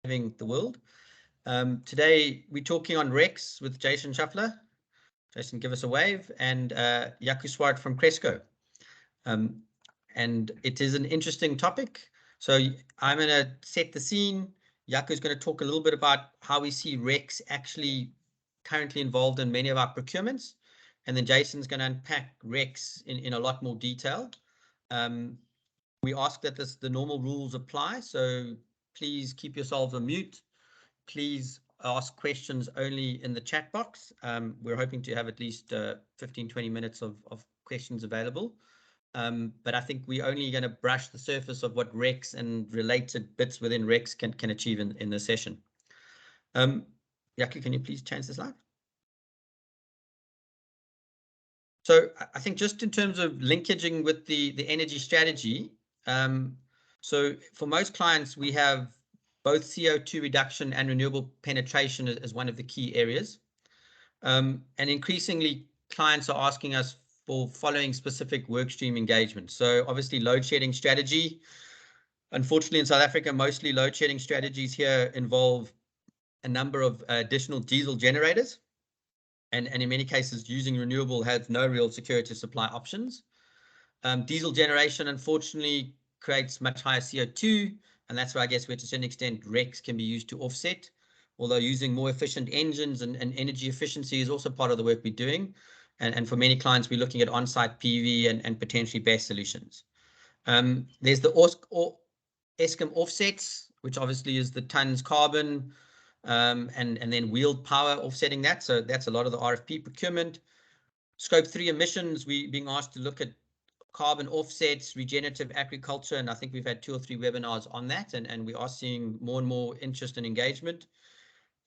the world. Today we're talking on RECs with Jason Shuffler. Jason, give us a wave, and Jaco Swart from Cresco. And it is an interesting topic. So I'm going to set the scene. Jaco is going to talk a little bit about how we see RECs actually currently involved in many of our procurements. And then Jason's going to unpack RECs in a lot more detail. We ask that the normal rules apply. So please keep yourselves on mute. Please ask questions only in the chat box. We're hoping to have at least 15-20 minutes of questions available. But I think we're only going to brush the surface of what RECs and related bits within RECs can achieve in this session. Jaco, can you please change the slide? So I think just in terms of linkaging with the energy strategy, so for most clients, we have both CO2 reduction and renewable penetration as one of the key areas. And increasingly, clients are asking us for following specific workstream engagement. So obviously, load shedding strategy. Unfortunately, in South Africa, mostly load shedding strategies here involve a number of additional diesel generators. And in many cases, using renewable has no real security of supply options. Diesel generation, unfortunately, creates much higher CO2, and that's why I guess where to a certain extent RECs can be used to offset, although using more efficient engines and energy efficiency is also part of the work we're doing. And for many clients, we're looking at on-site PV and potentially BESS solutions. There's the Eskom offsets, which obviously is the tons carbon, and then wheeled power offsetting that. So that's a lot of the RFP procurement. Scope 3 emissions, we're being asked to look at carbon offsets, regenerative agriculture, and I think we've had 2 or 3 webinars on that, and we are seeing more and more interest and engagement.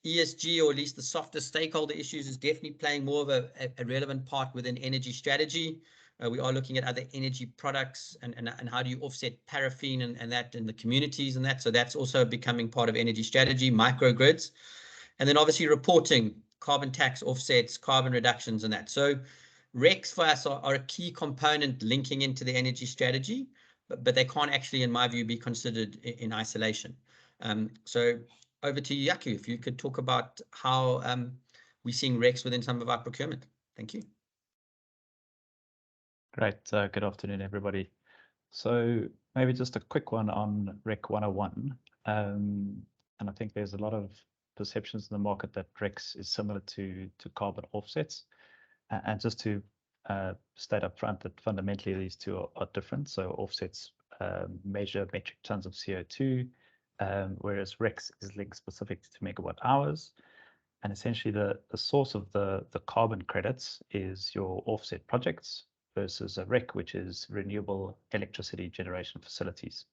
ESG, or at least the softer stakeholder issues, is definitely playing more of a relevant part within energy strategy. We are looking at other energy products and how do you offset paraffin and that in the communities and that. So that's also becoming part of energy strategy, microgrids. And then obviously reporting, carbon tax offsets, carbon reductions and that. So RECs for us are a key component linking into the energy strategy, but they can't actually, in my view, be considered in isolation. So over to you, Jaco, if you could talk about how we're seeing RECs within some of our procurement. Thank you. Great. Good afternoon, everybody. So maybe just a quick one on REC 101. And I think there's a lot of perceptions in the market that RECs is similar to carbon offsets. And just to state up front that fundamentally these two are different. So offsets measure metric tons of CO2, whereas RECs is linked specific to megawatt hours. And essentially the source of the carbon credits is your offset projects versus a REC, which is renewable electricity generation facilities.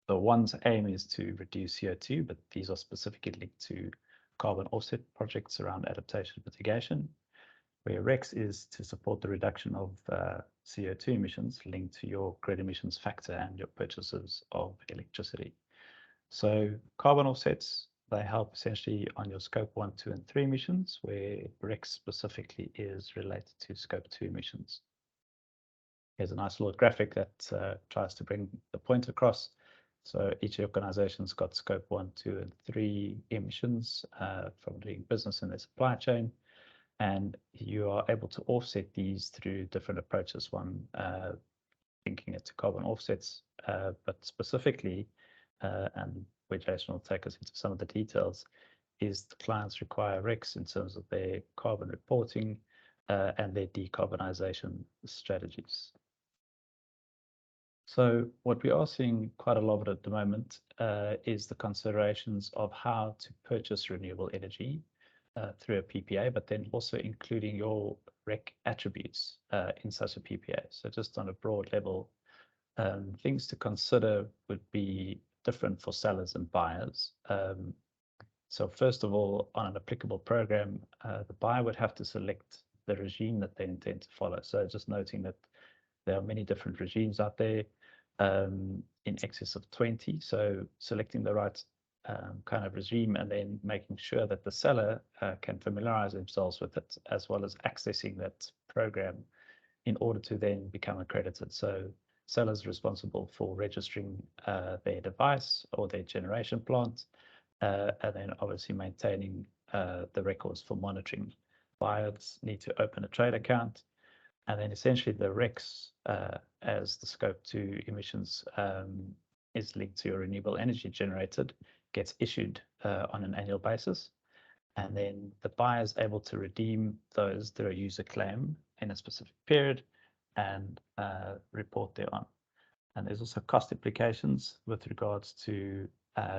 So one's aim is to reduce CO2, but these are specifically linked to carbon offset projects around adaptation mitigation, where RECs is to support the reduction of CO2 emissions linked to your grid emissions factor and your purchases of electricity. So carbon offsets, they help essentially on your scope 1, 2, and 3 emissions, where RECs specifically is related to scope 2 emissions. Here's a nice little graphic that tries to bring the point across. So each organization's got scope 1, 2, and 3 emissions from doing business in their supply chain. And you are able to offset these through different approaches. One, linking it to carbon offsets, but specifically, and where Jason will take us into some of the details, is the clients require RECs in terms of their carbon reporting and their decarbonization strategies. So what we are seeing quite a lot of at the moment is the considerations of how to purchase renewable energy through a PPA, but then also including your REC attributes in such a PPA. So just on a broad level, things to consider would be different for sellers and buyers. So first of all, on an applicable program, the buyer would have to select the regime that they intend to follow. So just noting that there are many different regimes out there, in excess of 20. So selecting the right kind of regime and then making sure that the seller can familiarize themselves with it, as well as accessing that program in order to then become accredited. So sellers responsible for registering their device or their generation plant, and then obviously maintaining the records for monitoring. Buyers need to open a trade account, and then essentially the RECs, as the scope 2 emissions is linked to your renewable energy generated, gets issued on an annual basis. And then the buyer is able to redeem those through a user claim in a specific period and report thereon. And there's also cost implications with regards to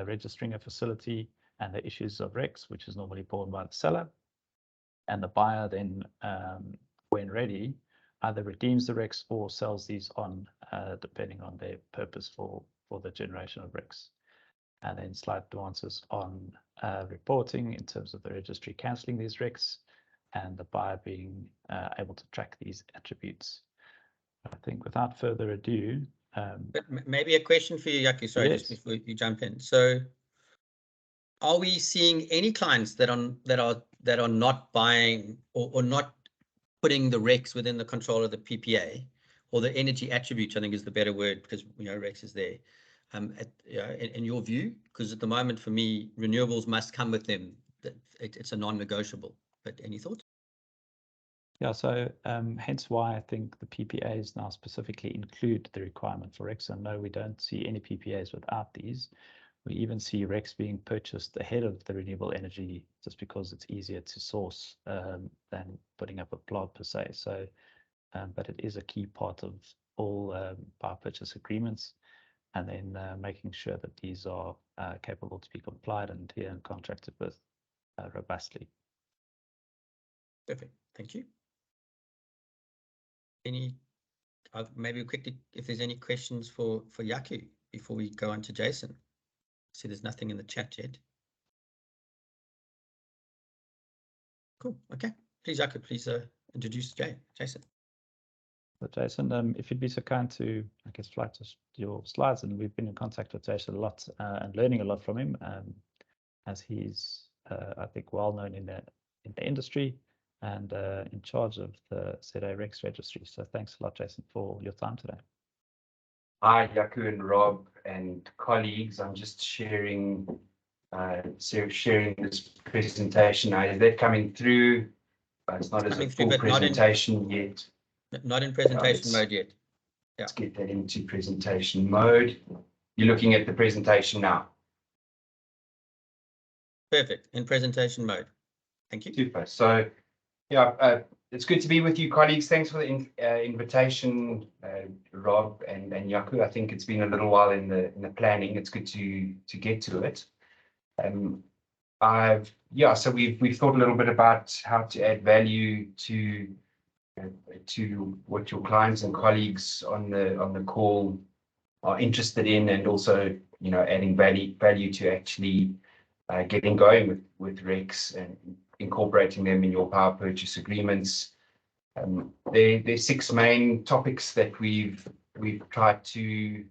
registering a facility and the issues of RECs, which is normally borne by the seller. And the buyer then, when ready, either redeems the RECs or sells these on, depending on their purpose for the generation of RECs. And then slight nuances on reporting in terms of the registry cancelling these RECs and the buyer being able to track these attributes. I think without further ado, but maybe a question for you, Yaku, sorry, yes. just before you jump in. So are we seeing any clients that are not buying or not putting the RECs within the control of the PPA, or the energy attributes, I think is the better word, because RECs is there. In your view, because at the moment for me, renewables must come with them. It's a non-negotiable. But any thoughts? Yeah, so hence why I think the PPAs now specifically include the requirement for RECs. And no, we don't see any PPAs without these. We even see RECs being purchased ahead of the renewable energy just because it's easier to source than putting up a plant per se. So, but it is a key part of all power purchase agreements, and then making sure that these are capable to be complied and here and contracted with robustly. Perfect, thank you. Maybe quickly, if there's any questions for Yaku before we go on to Jason. See, there's nothing in the chat yet. Cool. Okay. Please, Yaku, please introduce Jason. So Jason, if you'd be so kind to, I guess, flight us your slides, and we've been in contact with Jason a lot and learning a lot from him, as he's, I think, well known in the industry and in charge of the ZA RECs registry. So thanks a lot, Jason, for your time today. Hi, Yaku and Rob and colleagues. I'm just sharing this presentation now. Is that coming through? It's not as a full presentation yet. Not in presentation mode yet. Yeah. Let's get that into presentation mode. You're looking at the presentation now. Perfect. In presentation mode. Thank you. Super. So, yeah, it's good to be with you, colleagues. Thanks for the invitation, Rob and Yaku. I think it's been a little while in the planning. It's good to get to it. So we've thought a little bit about how to add value to what your clients and colleagues on the call are interested in, and also adding value to actually getting going with RECs and incorporating them in your power purchase agreements. There's 6 main topics that we've tried to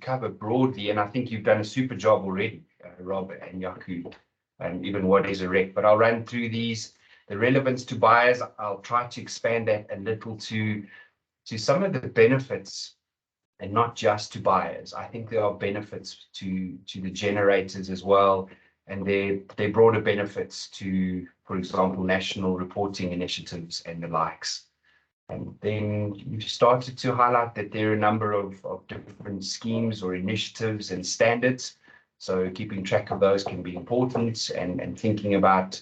cover broadly, and I think you've done a super job already, Rob and Yaku, and even what is a REC. But I'll run through these. The relevance to buyers, I'll try to expand that a little to some of the benefits, and not just to buyers. I think there are benefits to the generators as well, and their broader benefits to, for example, national reporting initiatives and the likes. And then you've started to highlight that there are a number of different schemes or initiatives and standards. So keeping track of those can be important, and thinking about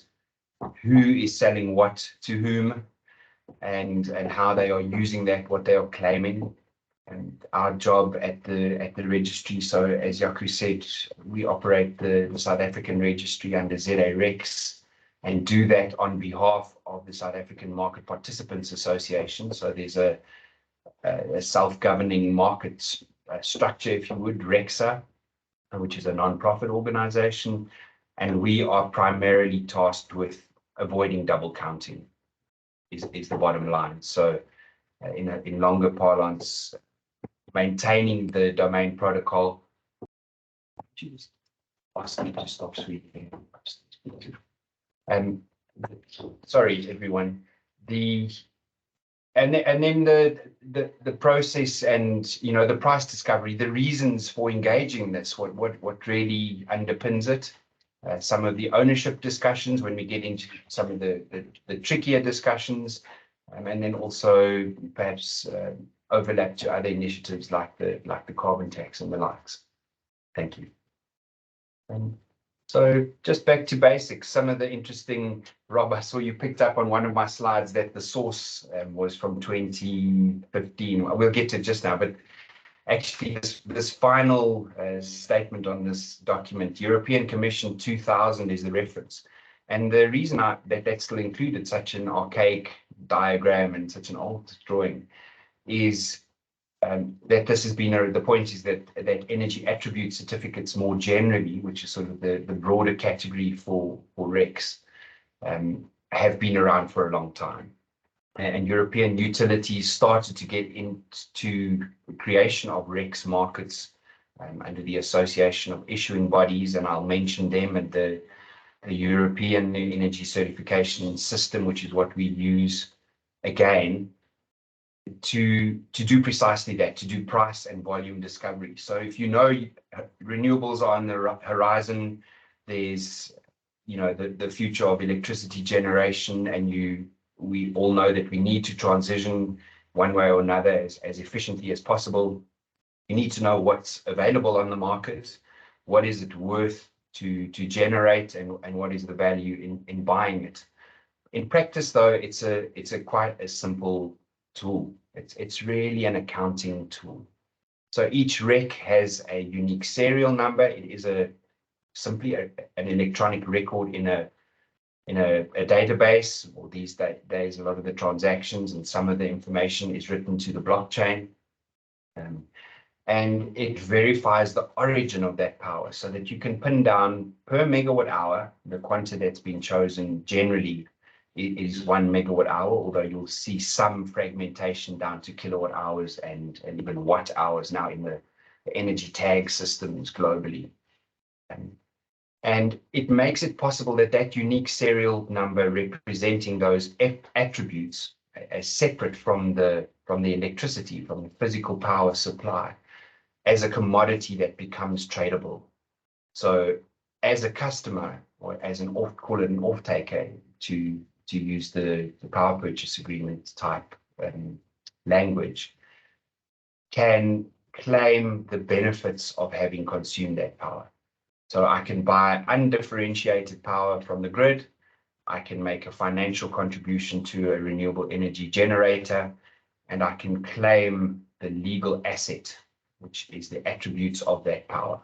who is selling what to whom, and how they are using that, what they are claiming. And our job at the registry, so as Yaku said, we operate the South African registry under ZA RECs, and do that on behalf of the South African Market Participants Association. So there's a self-governing market structure, if you would, RECSA, which is a non-profit organization, and we are primarily tasked with avoiding double counting, is the bottom line. So in longer parlance, maintaining the domain protocol. Just ask me to stop speaking. Sorry, everyone. And then the process, and the price discovery, the reasons for engaging this, what really underpins it. some of the ownership discussions when we get into some of the trickier discussions, and then also perhaps overlap to other initiatives like the carbon tax and the likes. Thank you. So just back to basics, some of the interesting, Rob, I saw you picked up on one of my slides that the source was from 2015. We'll get to it just now, but actually this final statement on this document, European Commission 2000 is the reference. And the reason that still included such an archaic diagram and such an old drawing is that this has been, the point is that energy attribute certificates more generally, which is sort of the broader category for RECs, have been around for a long time. And European utilities started to get into the creation of RECs markets under the Association of Issuing Bodies, and I'll mention them, and the European Energy Certification System, which is what we use again to do precisely that, to do price and volume discovery. So if you know renewables are on the horizon, there's the future of electricity generation, and we all know that we need to transition one way or another as efficiently as possible. You need to know what's available on the market, what is it worth to generate, and what is the value in buying it. In practice, though, it's a quite a simple tool. It's really an accounting tool. So each REC has a unique serial number. It is simply an electronic record in a database, or these days a lot of the transactions and some of the information is written to the blockchain. And it verifies the origin of that power so that you can pin down per megawatt hour. The quantity that's been chosen generally is 1 megawatt hour, although you'll see some fragmentation down to kilowatt hours and even watt hours now in the energy tag systems globally. And it makes it possible that unique serial number representing those attributes as separate from the electricity, from the physical power supply, as a commodity that becomes tradable. So as a customer, or as call it an off-taker, to use the power purchase agreement type language, can claim the benefits of having consumed that power. So I can buy undifferentiated power from the grid. I can make a financial contribution to a renewable energy generator, and I can claim the legal asset, which is the attributes of that power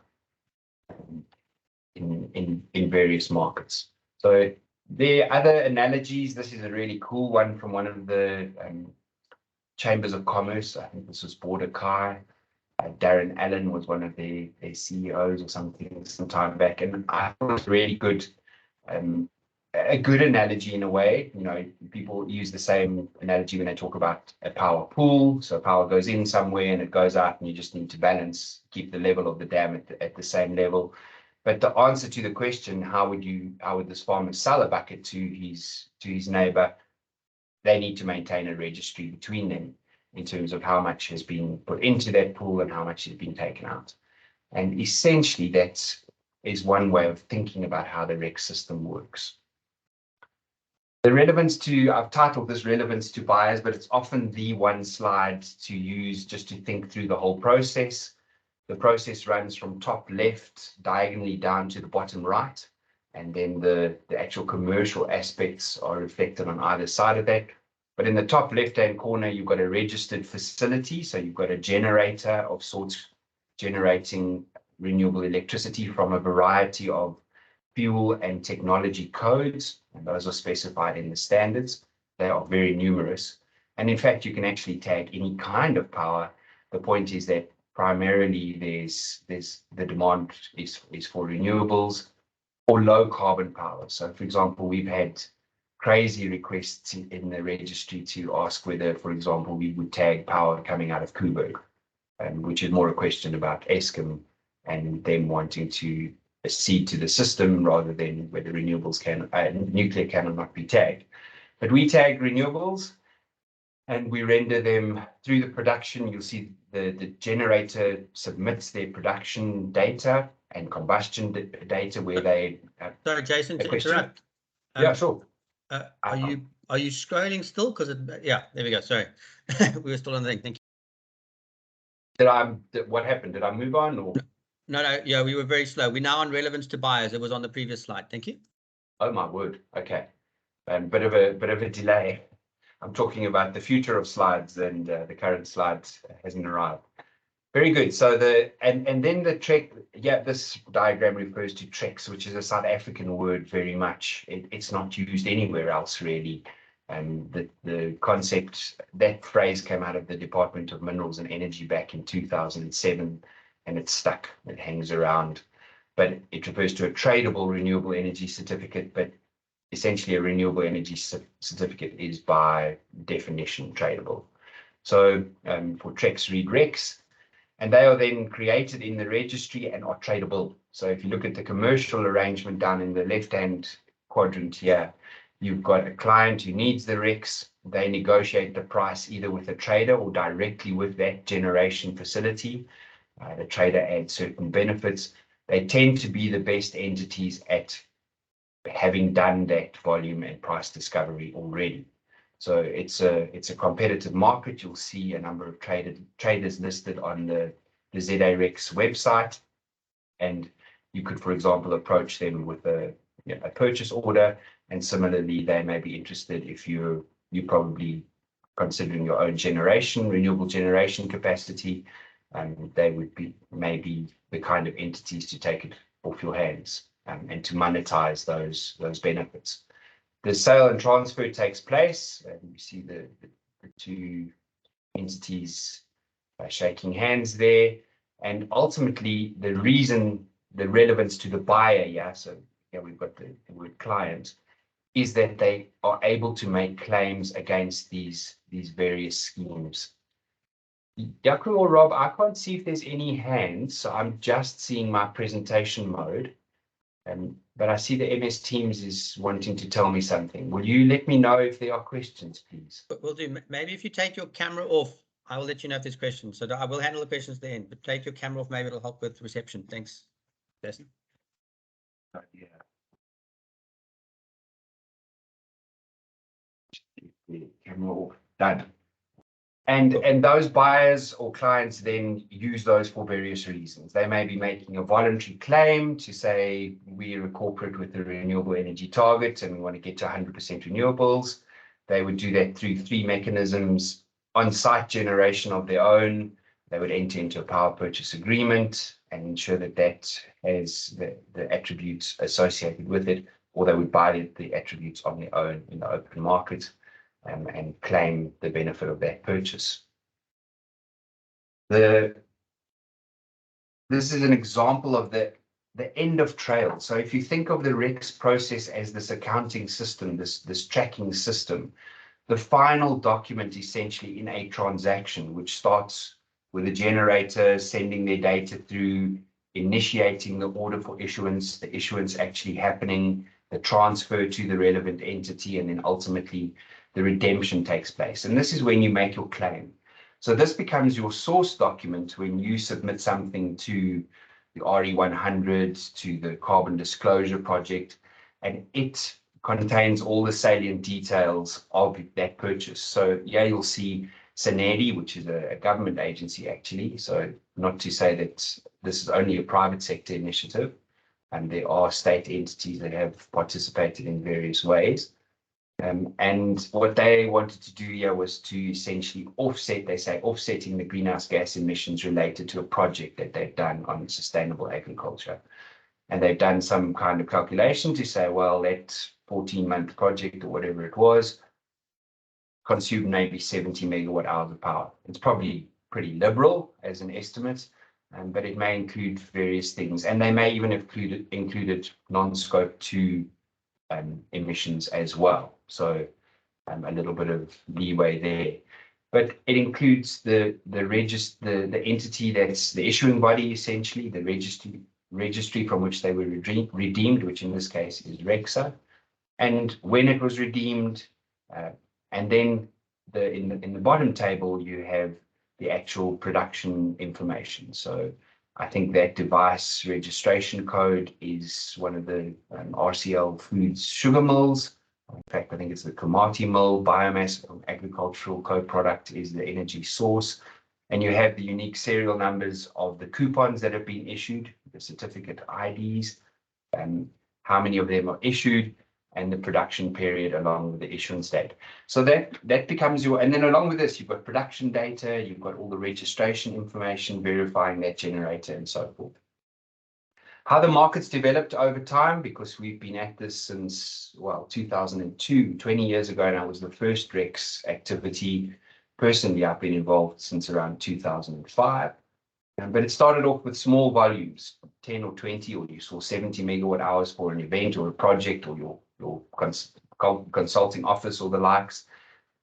in various markets. So there are other analogies. This is a really cool one from one of the chambers of commerce. I think this was Border Kai. Darren Allen was one of their CEOs or something some time back, and I thought it was really good, a good analogy in a way. People use the same analogy when they talk about a power pool. So power goes in somewhere and it goes out, and you just need to balance, keep the level of the dam at the same level. But the answer to the question, how would this farmer sell a bucket to his neighbor? They need to maintain a registry between them in terms of how much has been put into that pool and how much has been taken out. And essentially, that is one way of thinking about how the REC system works. The relevance I've titled this relevance to buyers, but it's often the one slide to use just to think through the whole process. The process runs from top left diagonally down to the bottom right, and then the actual commercial aspects are reflected on either side of that. But in the top left-hand corner, you've got a registered facility. So you've got a generator of sorts generating renewable electricity from a variety of fuel and technology codes, and those are specified in the standards. They are very numerous. And in fact, you can actually tag any kind of power. The point is that primarily the demand is for renewables or low carbon power. So for example, we've had crazy requests in the registry to ask whether, for example, we would tag power coming out of Coburg, which is more a question about Eskom and them wanting to accede to the system rather than whether renewables nuclear can or not be tagged. But we tag renewables, and we render them through the production. You'll see the generator submits their production data and combustion data where they. Sorry, Jason, to question? interrupt. Yeah, sure. Are you scrolling still? Because yeah, there we go. Sorry, we were still on the thing. Thank you. What happened? Did I move on or? No. Yeah, we were very slow. We're now on relevance to buyers. It was on the previous slide. Thank you. Oh my word. Okay. Bit of a delay. I'm talking about the future of slides, and the current slide hasn't arrived. Very good. So and then the TREC, yeah, this diagram refers to TRECs, which is a South African word very much. It's not used anywhere else really. The concept, that phrase came out of the Department of Minerals and Energy back in 2007, and it's stuck. It hangs around, but it refers to a tradable renewable energy certificate. But essentially, a renewable energy certificate is by definition tradable. So for TRECs, read RECs. And they are then created in the registry and are tradable. So if you look at the commercial arrangement down in the left-hand quadrant here, you've got a client who needs the RECs. They negotiate the price either with a trader or directly with that generation facility. The trader adds certain benefits. They tend to be the best entities at having done that volume and price discovery already. So it's a competitive market. You'll see a number of traders listed on the ZAREX website, and you could, for example, approach them with a purchase order. And similarly, they may be interested if you're probably considering your own renewable generation capacity, and they would be maybe the kind of entities to take it off your hands and to monetize those benefits. The sale and transfer takes place, and you see the two entities shaking hands there. And ultimately, the relevance to the buyer, yeah, so yeah, we've got the word client, is that they are able to make claims against these various schemes. Yaku or Rob, I can't see if there's any hands, so I'm just seeing my presentation mode. But I see the MS Teams is wanting to tell me something. Will you let me know if there are questions, please? But we'll do. Maybe if you take your camera off, I will let you know if there's questions. So I will handle the questions at the end, but take your camera off. Maybe it'll help with reception. Thanks, Jason. Yeah. The camera off. Done. And those buyers or clients then use those for various reasons. They may be making a voluntary claim to say we're a corporate with a renewable energy target and we want to get to 100% renewables. They would do that through three mechanisms: on-site generation of their own. They would enter into a power purchase agreement and ensure that that has the attributes associated with it, or they would buy the attributes on their own in the open market. And claim the benefit of that purchase. This is an example of the end of trail. So if you think of the RECs process as this accounting system, this tracking system, the final document essentially in a transaction, which starts with a generator sending their data through, initiating the order for issuance, the issuance actually happening, the transfer to the relevant entity, and then ultimately the redemption takes place. And this is when you make your claim. So this becomes your source document when you submit something to the RE100, to the Carbon Disclosure Project, and it contains all the salient details of that purchase. So yeah, you'll see SANEDI, which is a government agency actually. So not to say that this is only a private sector initiative, and there are state entities that have participated in various ways. And what they wanted to do here was to essentially offset, they say, offsetting the greenhouse gas emissions related to a project that they've done on sustainable agriculture. And they've done some kind of calculation to say, well, that 14-month project or whatever it was consumed maybe 70 megawatt hours of power. It's probably pretty liberal as an estimate, but it may include various things. And they may even have included non-scope 2 emissions as well. So a little bit of leeway there. But it includes the entity that's the issuing body, essentially, the registry from which they were redeemed, which in this case is RECSA, and when it was redeemed, and then in the bottom table, you have the actual production information. So I think that device registration code is one of the RCL Foods sugar mills. In fact, I think it's the Komati mill. Biomass agricultural co-product is the energy source. And you have the unique serial numbers of the coupons that have been issued, the certificate IDs, and how many of them are issued, and the production period along with the issuance date. So that becomes your, and then along with this, you've got production data, you've got all the registration information, verifying that generator and so forth. How the market's developed over time, because we've been at this since, well, 2002, 20 years ago, and I was the first RECs activity. Personally, I've been involved since around 2005. But it started off with small volumes, 10 or 20, or you saw 70 megawatt hours for an event or a project, or your consulting office or the likes,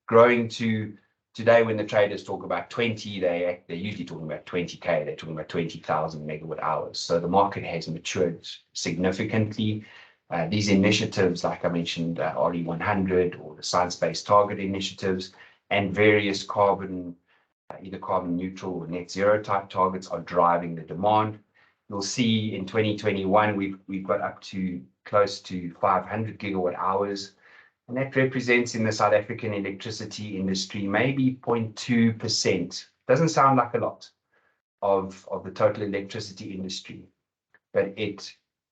growing to today when the traders talk about 20, they're usually talking about 20K, they're talking about 20,000 megawatt hours. So the market has matured significantly. These initiatives, like I mentioned, RE100 or the science-based target initiatives, and various either carbon neutral or net zero type targets are driving the demand. You'll see in 2021, we've got up to close to 500 gigawatt hours, and that represents in the South African electricity industry maybe 0.2%. Doesn't sound like a lot of the total electricity industry, but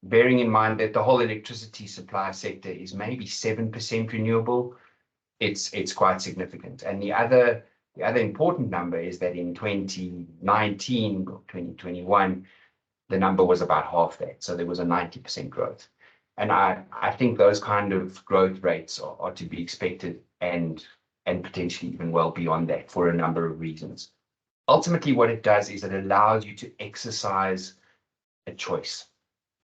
bearing in mind that the whole electricity supply sector is maybe 7% renewable, it's quite significant. And the other important number is that in 2019 or 2021, the number was about half that. So there was a 90% growth. And I think those kind of growth rates are to be expected and potentially even well beyond that for a number of reasons. Ultimately, what it does is it allows you to exercise a choice.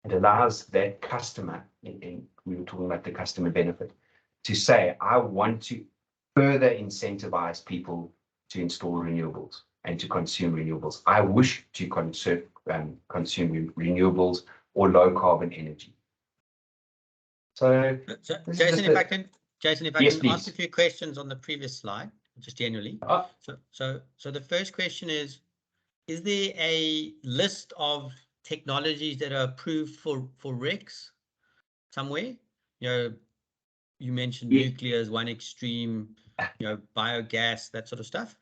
It allows that customer, we were talking about the customer benefit, to say, I want to further incentivize people to install renewables and to consume renewables. I wish to consume renewables or low carbon energy. So Jason, if I can Yes, ask a few questions on the previous slide, just generally. So the first question is there a list of technologies that are approved for RECs somewhere? You mentioned nuclear as one extreme, biogas, that sort of stuff.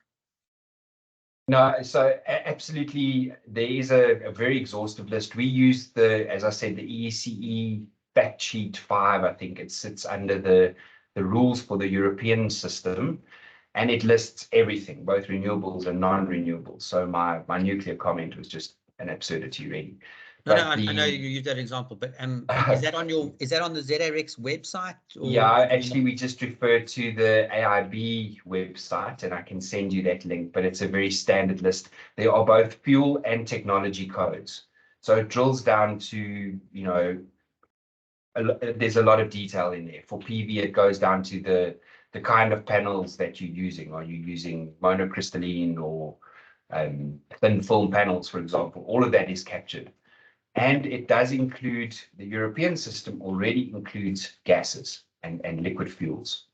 No, so absolutely, there is a very exhaustive list. We use as I said, the EECE fact sheet 5. I think it sits under the rules for the European system, and it lists everything, both renewables and non-renewables. So my nuclear comment was just an absurdity, really. I know you use that example, but is that on the ZRX website? Or yeah, actually, we just refer to the AIB website, and I can send you that link, but it's a very standard list. There are both fuel and technology codes. So it drills down to, there's a lot of detail in there. For PV, it goes down to the kind of panels that you're using. Are you using monocrystalline or thin film panels, for example? All of that is captured. And it does include, the European system already includes gases and liquid fuels.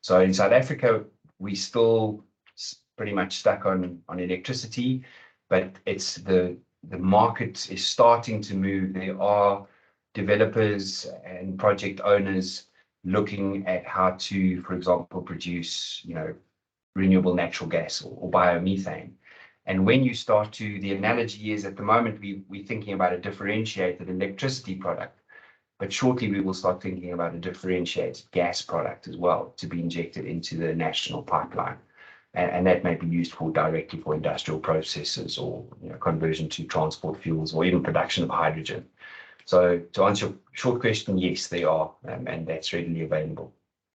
So in South Africa, we still pretty much stuck on electricity, but it's the market is starting to move. There are developers and project owners looking at how to, for example, produce, renewable natural gas or biomethane. And when you start to, the analogy is at the moment, we're thinking about a differentiated electricity product, but shortly we will start thinking about a differentiated gas product as well to be injected into the national pipeline. And that may be used directly for industrial processes or conversion to transport fuels or even production of hydrogen. So to answer your short question, yes, they are, and that's readily available.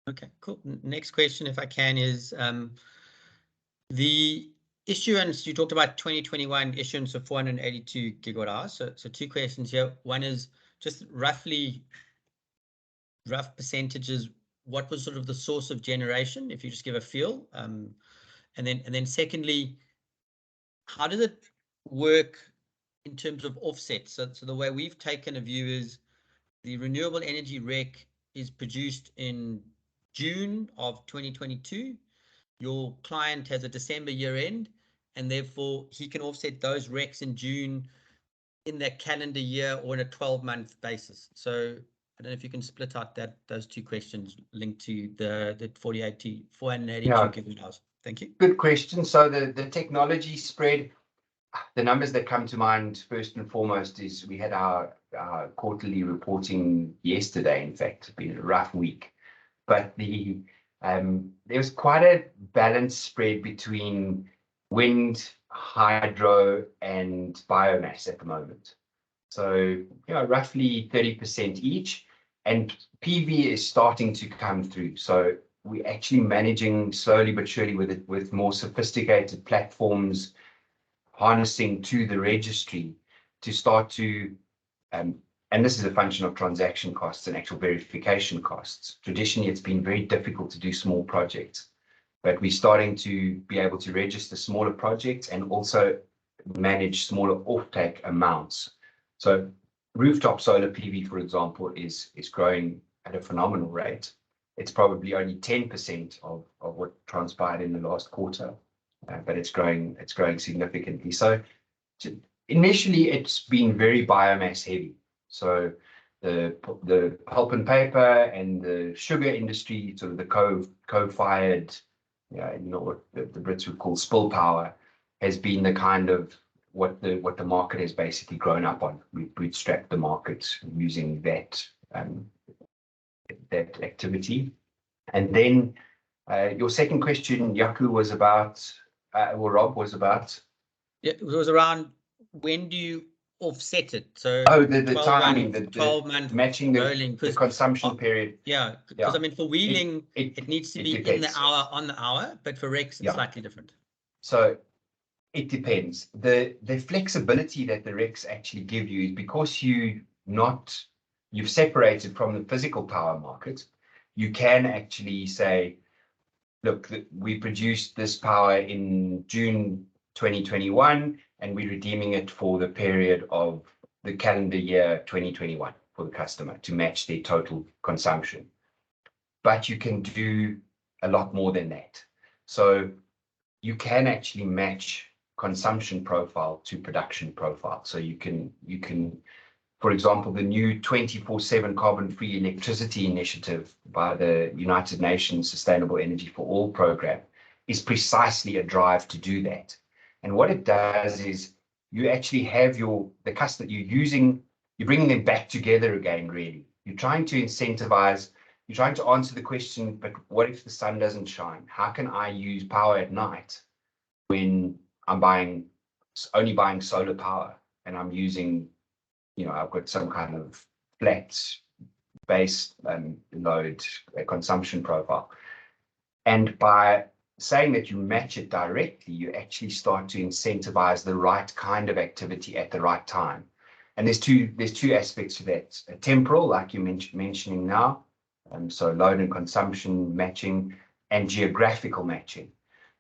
Okay, cool. Next question, if I can, is the issuance. You talked about 2021 issuance of 482 gigawatt hours. So two questions here. One is just rough percentages. What was sort of the source of generation, if you just give a feel? And then secondly, how does it work in terms of offsets? So the way we've taken a view is the renewable energy REC is produced in June of 2022. your client has a December year end, and therefore he can offset those RECs in June in that calendar year or in a 12-month basis. So I don't know if you can split out those two questions linked to the 482 gigawatt-hours. Thank you. Good question. So the technology spread, the numbers that come to mind first and foremost is we had our quarterly reporting yesterday. In fact, it's been a rough week, but there was quite a balanced spread between wind, hydro, and biomass at the moment. So, roughly 30% each, and PV is starting to come through. So we're actually managing slowly but surely with more sophisticated platforms, harnessing to the registry to start to, and this is a function of transaction costs and actual verification costs. Traditionally, it's been very difficult to do small projects, but we're starting to be able to register smaller projects and also manage smaller offtake amounts. So rooftop solar PV, for example, is growing at a phenomenal rate. It's probably only 10% of what transpired in the last quarter, but it's growing significantly. So initially, it's been very biomass heavy. So the pulp and paper and the sugar industry, sort of the co-fired, what the Brits would call spill power, has been the kind of what the market has basically grown up on. We bootstrapped the market using that activity. And then your second question, Yaku, was about, or Rob, was about? Yeah, it was around when do you offset it? So the timing, the 12-month matching rolling, the consumption period. Yeah, because I mean, for wheeling, it needs to be in the hour, on the hour, but for RECs, it's slightly different. So it depends. The flexibility that the RECs actually give you is because you've separated from the physical power market. You can actually say, look, we produced this power in June 2021, and we're redeeming it for the period of the calendar year 2021 for the customer to match their total consumption. But you can do a lot more than that. So you can actually match consumption profile to production profile. So you can, for example, the new 24/7 carbon-free electricity initiative by the United Nations Sustainable Energy for All program is precisely a drive to do that. And what it does is you actually have the customer, you're bringing them back together again, really. You're trying to incentivize, you're trying to answer the question, but what if the sun doesn't shine? How can I use power at night when I'm only buying solar power and I'm using, I've got some kind of flat base load consumption profile. And by saying that you match it directly, you actually start to incentivize the right kind of activity at the right time. And there's two aspects to that: temporal, like you're mentioning now, so load and consumption matching, and geographical matching.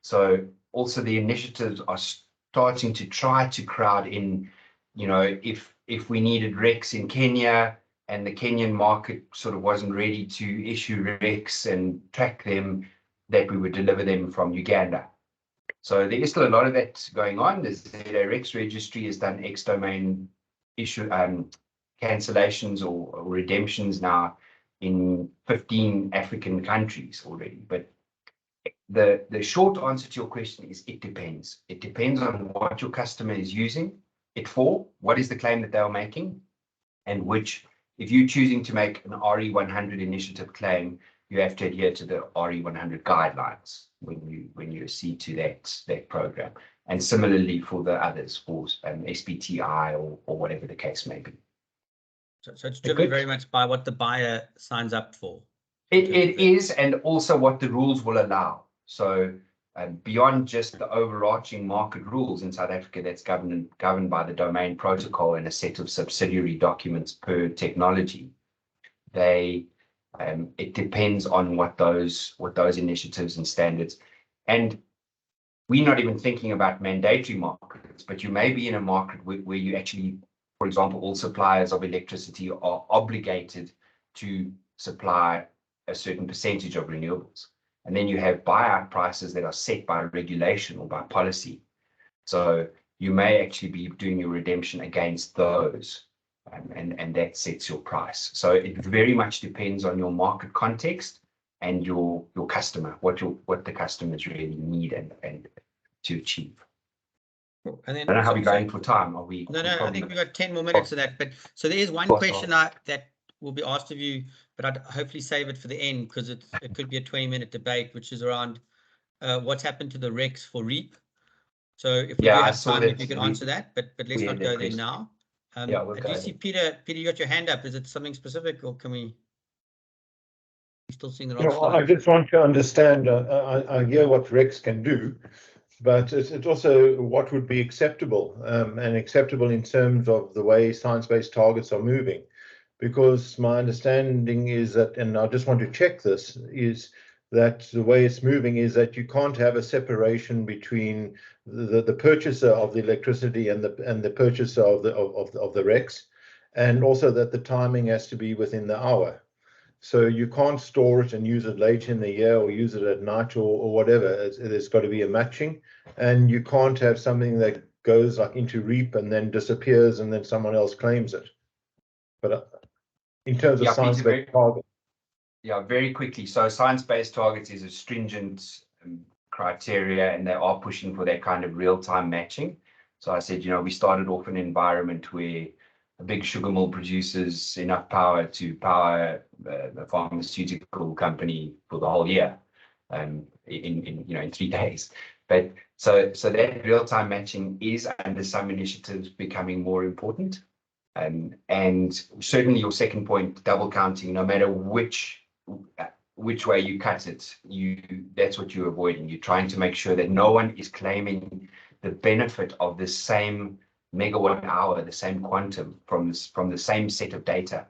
So also the initiatives are starting to try to crowd in, if we needed RECs in Kenya and the Kenyan market sort of wasn't ready to issue RECs and track them, that we would deliver them from Uganda. So there is still a lot of that going on. The ZREX registry has done ex-domain issue cancellations or redemptions now in 15 African countries already. But the short answer to your question is it depends. It depends on what your customer is using it for, what is the claim that they are making, and if you're choosing to make an RE100 initiative claim, you have to adhere to the RE100 guidelines when you accede to that program. And similarly for the others, for SBTI or whatever the case may be. So it's driven very much by what the buyer signs up for. It is, and also what the rules will allow. So beyond just the overarching market rules in South Africa that's governed by the domain protocol and a set of subsidiary documents per technology, it depends on what those initiatives and standards. And we're not even thinking about mandatory markets, but you may be in a market where you actually, for example, all suppliers of electricity are obligated to supply a certain percentage of renewables. And then you have buyout prices that are set by regulation or by policy. So you may actually be doing your redemption against those, and that sets your price. So it very much depends on your market context and your customer, what the customers really need and to achieve. And then, I don't know how we're going for time. Are we? No, I think we've got 10 more minutes of that. But so there is one question that will be asked of you, but I'd hopefully save it for the end, because it could be a 20-minute debate, which is around what's happened to the RECs for REAP. So if we do have time, if you can answer that, but let's not go there now. Yeah, we'll do you see Peter, you got your hand up. Is it something specific, or can we? You still seeing the wrong slide? I just want to understand. I hear what RECs can do, but it's also what would be acceptable, and acceptable in terms of the way science-based targets are moving. Because my understanding is that, and I just want to check this, is that the way it's moving is that you can't have a separation between the purchaser of the electricity and the purchaser of the RECs, and also that the timing has to be within the hour. So you can't store it and use it late in the year or use it at night or whatever. There's got to be a matching, and you can't have something that goes like into REAP and then disappears and then someone else claims it. But in terms of science-based targets. Yeah, very quickly. So science-based targets is a stringent criteria, and they are pushing for that kind of real-time matching. So I said, we started off in an environment where a big sugar mill produces enough power to power the pharmaceutical company for the whole year, in 3 days. But so that real-time matching is, under some initiatives, becoming more important. And certainly your second point, double counting, no matter which way you cut it, that's what you're avoiding. You're trying to make sure that no one is claiming the benefit of the same megawatt hour, the same quantum from the same set of data,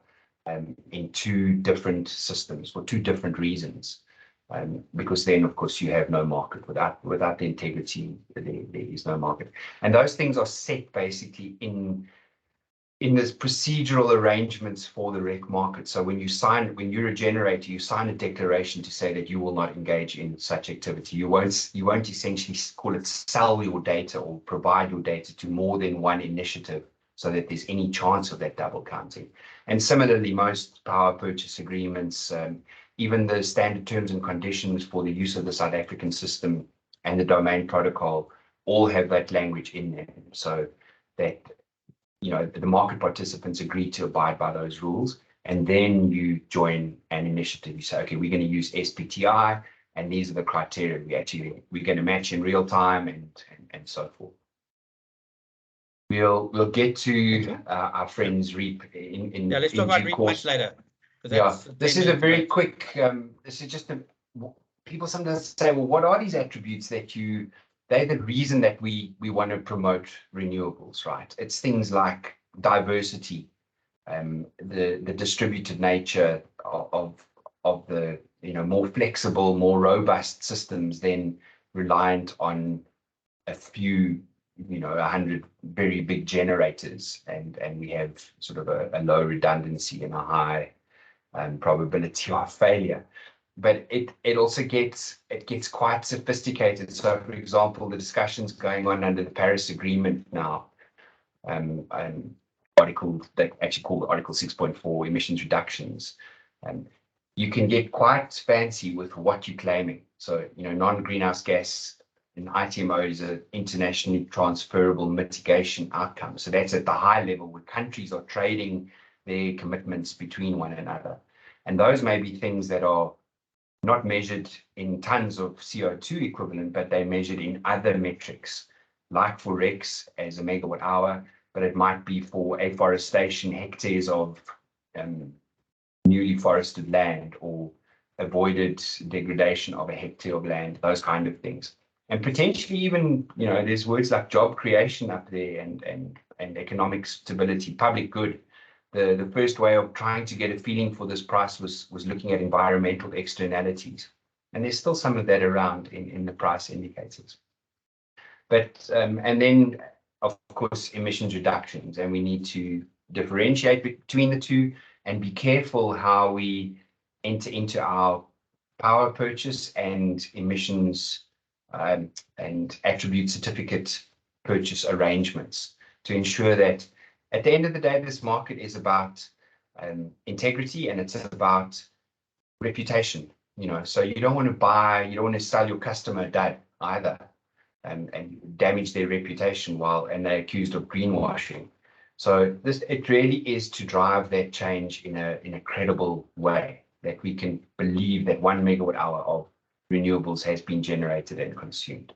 in 2 different systems for 2 different reasons. Because then, of course, you have no market. Without the integrity, there is no market. And those things are set basically in this procedural arrangements for the REC market. So when you're a generator, you sign a declaration to say that you will not engage in such activity. You won't essentially call it sell your data or provide your data to more than one initiative, so that there's any chance of that double counting. And similarly, most power purchase agreements, even the standard terms and conditions for the use of the South African system and the domain protocol all have that language in them, so that the market participants agree to abide by those rules. And then you join an initiative. You say, okay, we're going to use SPTI, and these are the criteria we're going to match in real time, and so forth. We'll get to our friends REAP in let's talk about REAP much later. Yeah, this is a very quick. This is just people sometimes say, well, what are these attributes that they're the reason that we want to promote renewables, right? It's things like diversity, the distributed nature of the more flexible, more robust systems than reliant on a few 100 very big generators, and we have sort of a low redundancy and a high probability of failure. But it also gets quite sophisticated. So, for example, the discussions going on under the Paris Agreement now, article they actually called Article 6.4 emissions reductions, you can get quite fancy with what you're claiming. So, non-greenhouse gas in ITMO is an internationally transferable mitigation outcome. So that's at the high level where countries are trading their commitments between one another. And those may be things that are not measured in tons of CO2 equivalent, but they're measured in other metrics, like for RECs as a megawatt hour, but it might be for afforestation, hectares of newly forested land, or avoided degradation of a hectare of land, those kind of things. And potentially even, there's words like job creation up there, and economic stability, public good. The first way of trying to get a feeling for this price was looking at environmental externalities. And there's still some of that around in the price indicators. But, and then, of course, emissions reductions. And we need to differentiate between the two and be careful how we enter into our power purchase and emissions and attribute certificate purchase arrangements to ensure that at the end of the day, this market is about integrity, and it's about reputation. So you don't want to sell your customer a dud either, and damage their reputation and they're accused of greenwashing. So it really is to drive that change in a credible way, that we can believe that 1 megawatt hour of renewables has been generated and consumed.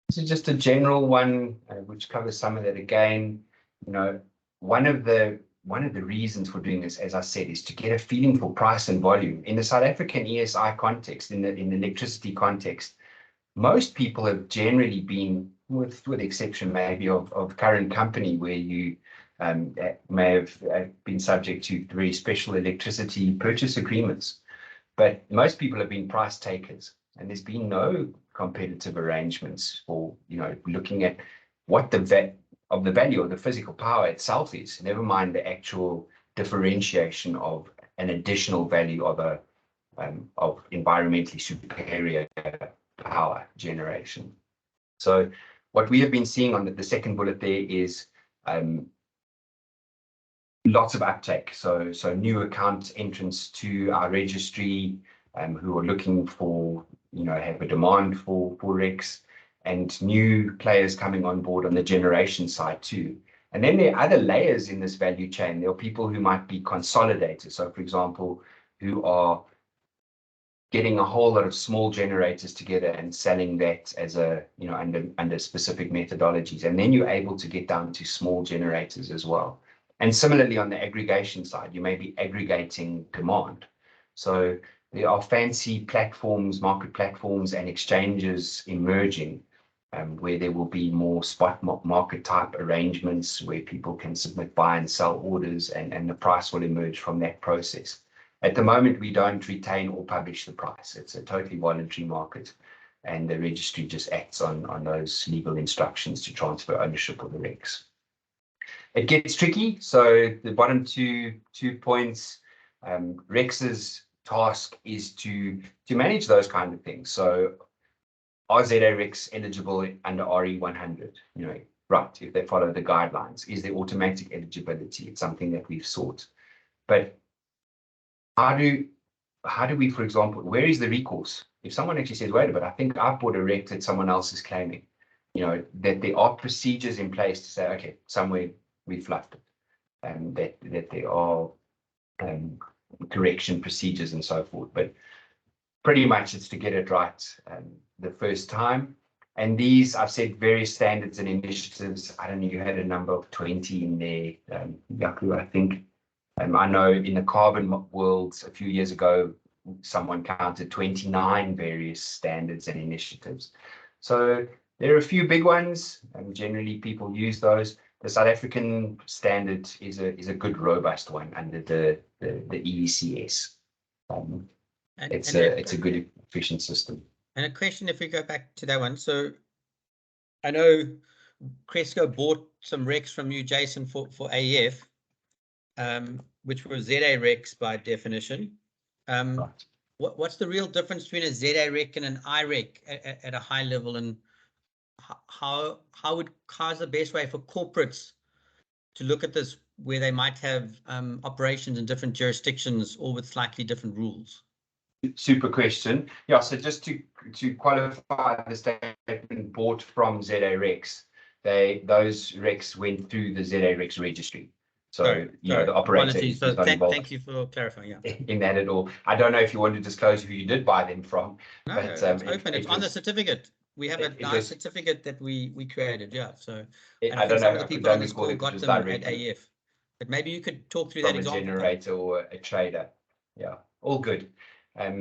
This is just a general one, which covers some of that again. One of the reasons for doing this, as I said, is to get a feeling for price and volume. In the South African ESI context, in the electricity context, most people have generally been, with the exception maybe of current company, where you may have been subject to very special electricity purchase agreements. But most people have been price takers, and there's been no competitive arrangements for, looking at what the value of the physical power itself is, never mind the actual differentiation of an additional value of environmentally superior power generation. So what we have been seeing on the second bullet there is lots of uptake. So new account entrants to our registry, who are looking for, have a demand for RECs, and new players coming on board on the generation side too. And then there are other layers in this value chain. There are people who might be consolidators. So for example, who are getting a whole lot of small generators together and selling that as under specific methodologies. And then you're able to get down to small generators as well. And similarly, on the aggregation side, you may be aggregating demand. So there are fancy platforms, market platforms and exchanges emerging, where there will be more spot market type arrangements where people can submit buy and sell orders, and the price will emerge from that process. At the moment, we don't retain or publish the price. It's a totally voluntary market, and the registry just acts on those legal instructions to transfer ownership of the RECs. It gets tricky. So the bottom two points, REC's task is to manage those kind of things. So are ZA RECs eligible under RE 100? Right, if they follow the guidelines. Is there automatic eligibility? It's something that we've sought. But how do we, for example, where is the recourse? If someone actually says, wait a minute, I think I've bought a REC that someone else is claiming, that there are procedures in place to say, okay, somewhere we fluffed it, and that there are correction procedures and so forth. But pretty much it's to get it right the first time. And these, I've said, various standards and initiatives. I don't know, you had a number of 20 in there, Yaku, I think. I know in the carbon world a few years ago, someone counted 29 various standards and initiatives. So there are a few big ones, and generally people use those. The South African standard is a good, robust one under the EECS. It's a good, efficient system. And a question, if we go back to that one. So I know Cresco bought some RECs from you, Jason, for AEF, which were ZA RECs by definition. Right. What's the real difference between a ZA REC and an IREC at a high level, and how's the best way for corporates to look at this, where they might have operations in different jurisdictions or with slightly different rules? Super question. Yeah, so just to qualify the statement bought from ZA RECs, those RECs went through the ZA RECs registry. So the operator is not involved. Thank you for clarifying. Yeah. In that at all. I don't know if you want to disclose who you did buy them from. No, but it's open. It's on the certificate. We have a nice certificate that we created. Yeah. So I don't know. Some of the people on this call got them at AEF. But maybe you could talk through that example. From a generator or a trader. Yeah, all good. How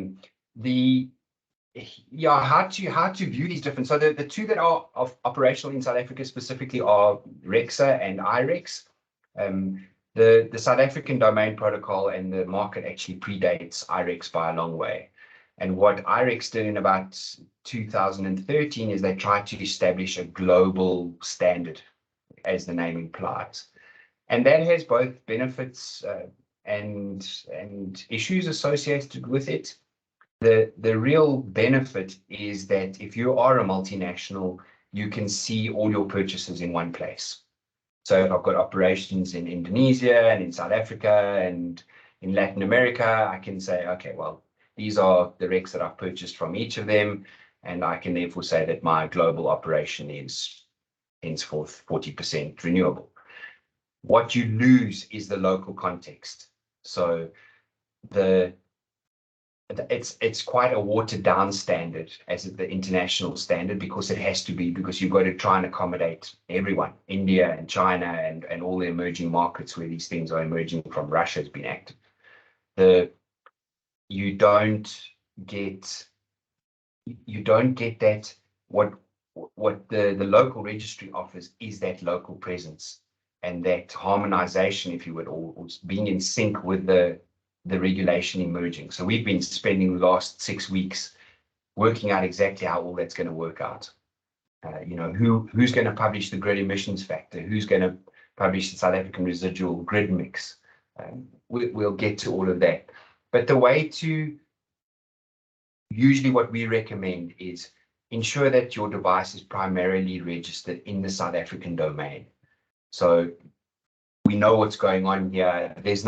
to view these different. So the two that are operational in South Africa specifically are RECSA and IRECs. The South African domain protocol and the market actually predates IRECs by a long way. And what IRECs did in about 2013 is they tried to establish a global standard, as the name implies. And that has both benefits and issues associated with it. The real benefit is that if you are a multinational, you can see all your purchases in one place. So if I've got operations in Indonesia and in South Africa and in Latin America, I can say, okay, well, these are the RECs that I've purchased from each of them. And I can therefore say that my global operation is henceforth 40% renewable. What you lose is the local context. So it's quite a watered down standard as the international standard, because it has to be, because you've got to try and accommodate everyone, India and China and all the emerging markets where these things are emerging from. Russia has been active. You don't get that. What the local registry offers is that local presence and that harmonization, if you would, or being in sync with the regulation emerging. So we've been spending the last 6 weeks working out exactly how all that's going to work out. Who's going to publish the grid emissions factor? Who's going to publish the South African residual grid mix? We'll get to all of that. But the way to, usually what we recommend is ensure that your device is primarily registered in the South African domain. So we know what's going on here. There's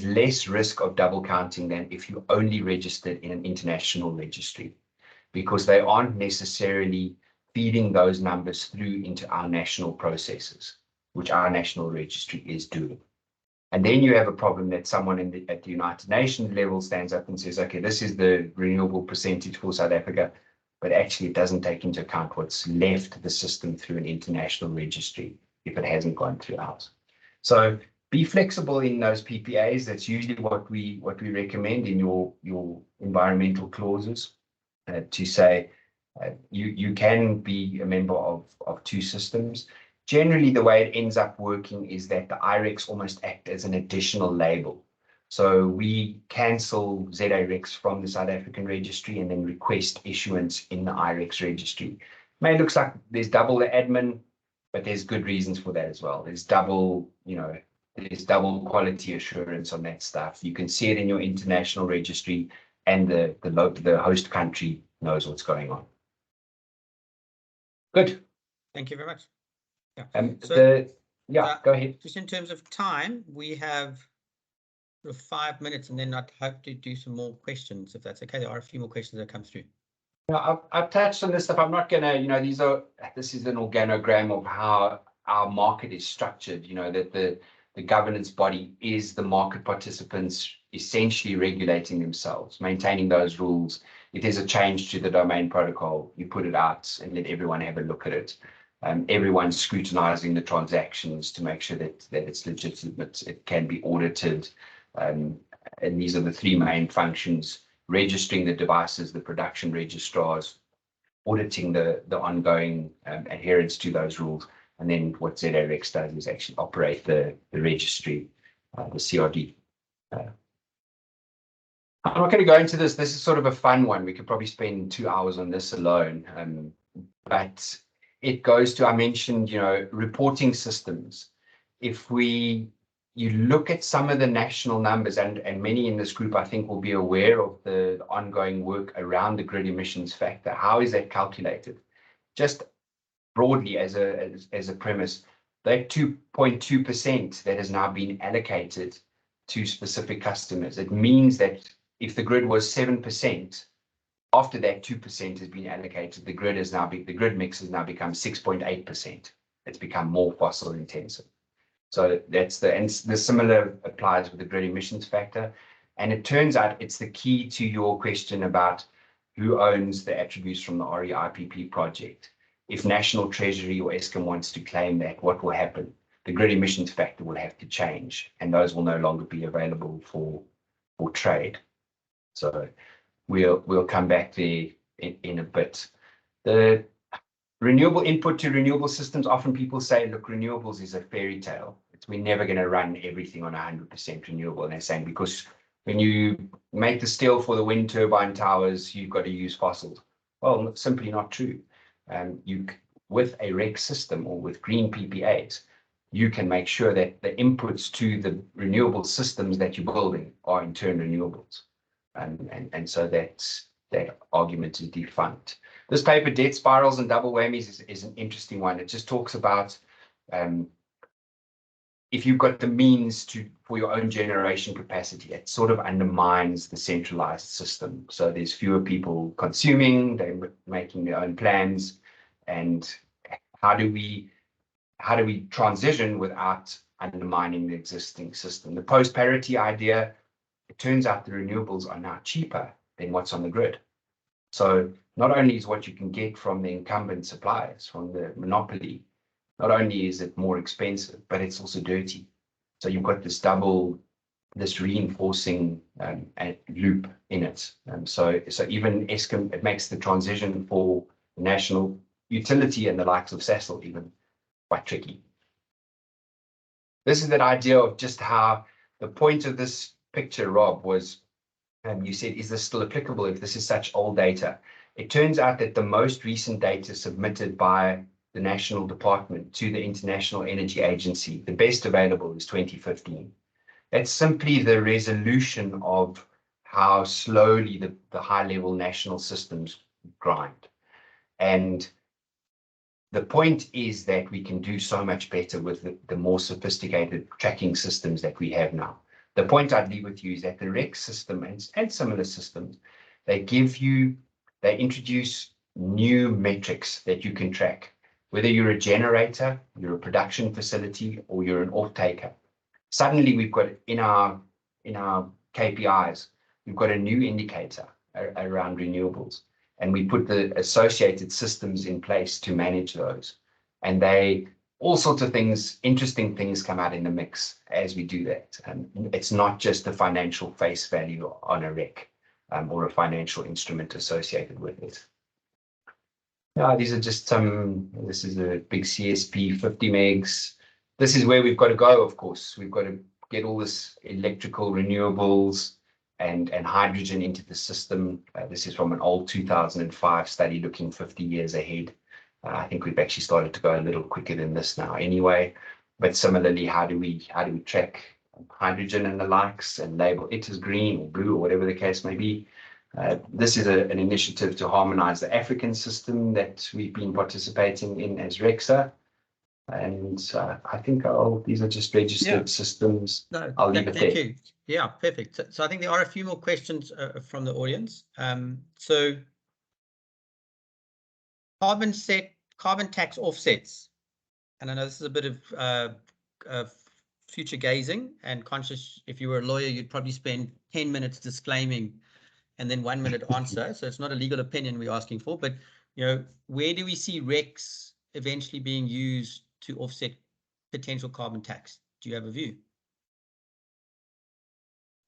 less risk of double counting than if you only registered in an international registry, because they aren't necessarily feeding those numbers through into our national processes, which our national registry is doing. And then you have a problem that someone at the United Nations level stands up and says, okay, this is the renewable percentage for South Africa, but actually it doesn't take into account what's left the system through an international registry if it hasn't gone through ours. So be flexible in those PPAs. That's usually what we recommend in your environmental clauses, to say you can be a member of 2 systems. Generally, the way it ends up working is that the IRECs almost act as an additional label. So we cancel ZARECs from the South African registry and then request issuance in the IRECs registry. May look like there's double the admin, but there's good reasons for that as well. There's double quality assurance on that stuff. You can see it in your international registry, and the host country knows what's going on. Good. Thank you very much. Yeah. Go ahead. Just in terms of time, we have sort of 5 minutes, and then I'd hope to do some more questions, if that's okay. There are a few more questions that come through. Yeah, I've touched on this stuff. I'm not gonna, this is an organogram of how our market is structured, that the governance body is the market participants essentially regulating themselves, maintaining those rules. If there's a change to the domain protocol, you put it out and let everyone have a look at it. Everyone's scrutinizing the transactions to make sure that it's legitimate, it can be audited. And these are the 3 main functions: registering the devices, the production registrars, auditing the ongoing adherence to those rules. And then what ZAREX does is actually operate the registry, the CRD. I'm not going to go into this. This is sort of a fun one. We could probably spend 2 hours on this alone. But it goes to, I mentioned, reporting systems. If you look at some of the national numbers, and many in this group, I think, will be aware of the ongoing work around the grid emissions factor. How is that calculated? Just broadly as a premise, that 2.2% that has now been allocated to specific customers, it means that if the grid was 7%, after that 2% has been allocated, the grid mix has now become 6.8%. It's become more fossil intensive. So and the similar applies with the grid emissions factor. And it turns out it's the key to your question about who owns the attributes from the REIPP project. If National Treasury or Eskom wants to claim that, what will happen? The grid emissions factor will have to change, and those will no longer be available for trade. So we'll come back there in a bit. The renewable input to renewable systems, often people say, look, renewables is a fairy tale. We're never going to run everything on 100% renewable. And they're saying, because when you make the steel for the wind turbine towers, you've got to use fossils. Well, simply not true. With a REC system or with green PPAs, you can make sure that the inputs to the renewable systems that you're building are in turn renewables. And so that argument is defunct. This paper, Debt Spirals and Double Whammies, is an interesting one. It just talks about if you've got the means for your own generation capacity, it sort of undermines the centralized system. So there's fewer people consuming, they're making their own plans, and how do we transition without undermining the existing system? The post-parity idea, it turns out the renewables are now cheaper than what's on the grid. So not only is what you can get from the incumbent suppliers, from the monopoly, not only is it more expensive, but it's also dirty. So you've got this reinforcing loop in it. So even Eskom, it makes the transition for the national utility and the likes of Sasol even quite tricky. This is that idea of just how the point of this picture, Rob, was, you said, is this still applicable if this is such old data? It turns out that the most recent data submitted by the national department to the International Energy Agency, the best available, is 2015. That's simply the resolution of how slowly the high-level national systems grind. And the point is that we can do so much better with the more sophisticated tracking systems that we have now. The point I'd leave with you is that the REC system and similar systems, they introduce new metrics that you can track. Whether you're a generator, you're a production facility, or you're an off-taker. Suddenly we've got in our KPIs, we've got a new indicator around renewables, and we put the associated systems in place to manage those. And all sorts of things, interesting things come out in the mix as we do that. And it's not just the financial face value on a REC or a financial instrument associated with it. Yeah, these are just this is a big CSP, 50 megs. This is where we've got to go, of course. We've got to get all this electrical renewables and hydrogen into the system. This is from an old 2005 study looking 50 years ahead. I think we've actually started to go a little quicker than this now anyway. But similarly, how do we track hydrogen and the likes and label it as green or blue or whatever the case may be? This is an initiative to harmonize the African system that we've been participating in as RECSA. And I think these are just registered systems. No, I'll leave it there. Thank you. Yeah, perfect. So I think there are a few more questions from the audience. So carbon tax offsets. And I know this is a bit of future gazing and conscious. If you were a lawyer, you'd probably spend 10 minutes disclaiming and then 1 minute answer. So it's not a legal opinion we're asking for, but where do we see RECs eventually being used to offset potential carbon tax? Do you have a view?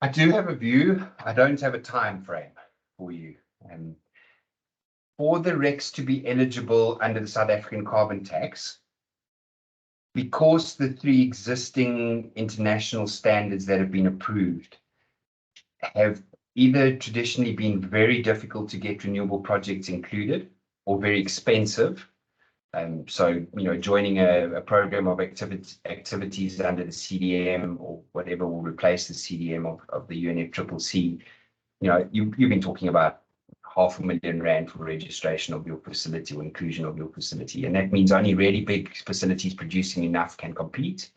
I do have a view. I don't have a time frame for you. For the RECs to be eligible under the South African carbon tax, because the 3 existing international standards that have been approved have either traditionally been very difficult to get renewable projects included or very expensive. So, joining a program of activities under the CDM or whatever will replace the CDM of the UNFCCC, you've been talking about R500,000 for registration of your facility or inclusion of your facility. And that means only really big facilities producing enough can compete.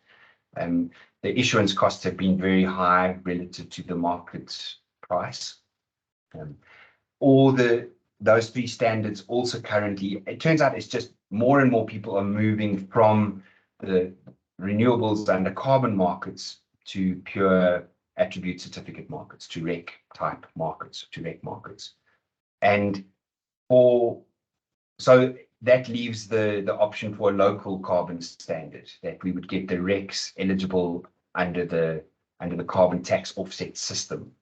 The issuance costs have been very high relative to the market price. Those 3 standards also currently, it turns out it's just more and more people are moving from the renewables under carbon markets to pure attribute certificate markets, to REC type markets, to REC markets. And so that leaves the option for a local carbon standard, that we would get the RECs eligible under the carbon tax offset system.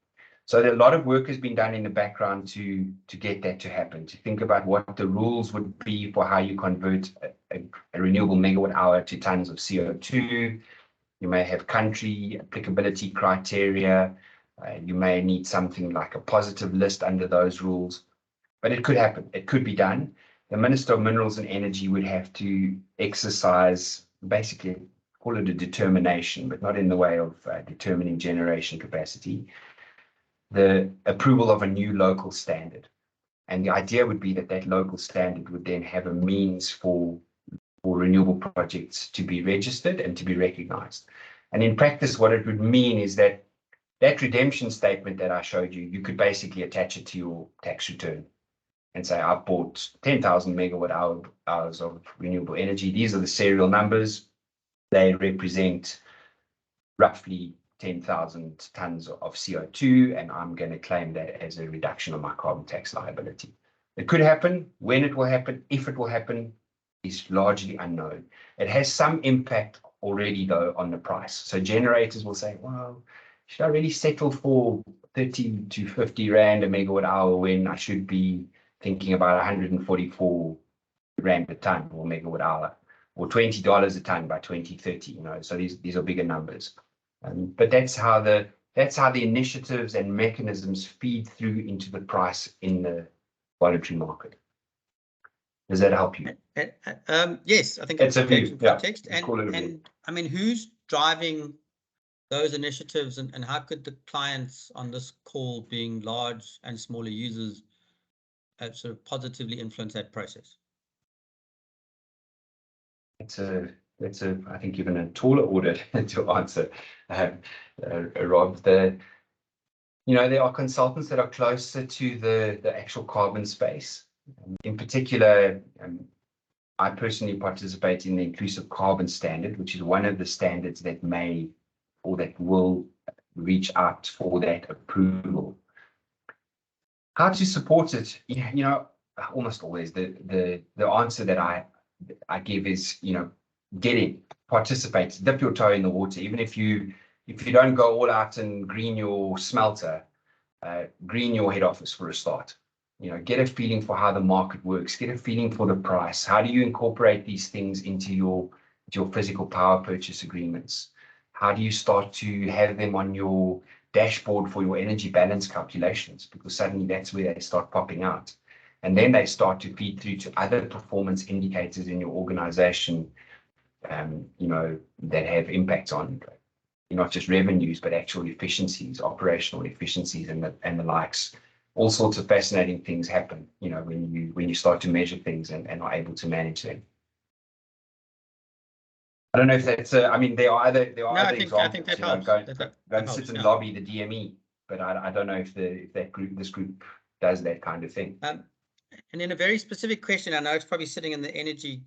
So a lot of work has been done in the background to get that to happen, to think about what the rules would be for how you convert a renewable megawatt hour to tons of CO2. You may have country applicability criteria. You may need something like a positive list under those rules, but it could happen. It could be done. The Minister of Minerals and Energy would have to exercise basically call it a determination, but not in the way of determining generation capacity, the approval of a new local standard. And the idea would be that that local standard would then have a means for renewable projects to be registered and to be recognized. And in practice, what it would mean is that that redemption statement that I showed you, you could basically attach it to your tax return and say, I've bought 10,000 megawatt hours of renewable energy. These are the serial numbers. They represent roughly 10,000 tons of CO2, and I'm going to claim that as a reduction of my carbon tax liability. It could happen. When it will happen, if it will happen, is largely unknown. It has some impact already, though, on the price. So generators will say, well, should I really settle for 30 to 50 Rand a megawatt hour when I should be thinking about 144 Rand a ton or megawatt hour, or $20 a ton by 2030? You know, so these are bigger numbers. But that's how the initiatives and mechanisms feed through into the price in the voluntary market. Does that help you? Yes, I think it's a view. Context. Yeah, and I mean, who's driving those initiatives, and how could the clients on this call, being large and smaller users, sort of positively influence that process? I think you're in a taller order to answer, Rob. There are consultants that are closer to the actual carbon space. In particular, I personally participate in the Inclusive Carbon Standard, which is one of the standards that may or that will reach out for that approval. How to support it? You know, almost always the answer that I give is, you know, get in, participate, dip your toe in the water. Even if you don't go all out and green your smelter, green your head office for a start. You know, get a feeling for how the market works, get a feeling for the price. How do you incorporate these things into your physical power purchase agreements? How do you start to have them on your dashboard for your energy balance calculations? Because suddenly that's where they start popping out. And then they start to feed through to other performance indicators in your organization, you know, that have impacts on not just revenues, but actual efficiencies, operational efficiencies, and the likes. All sorts of fascinating things happen, you know, when you start to measure things and are able to manage them. I don't know if that's. I mean, there are other examples. I think that helps. Go and sit and lobby the DME, but this group does that kind of thing. And then a very specific question. I know it's probably sitting in the energy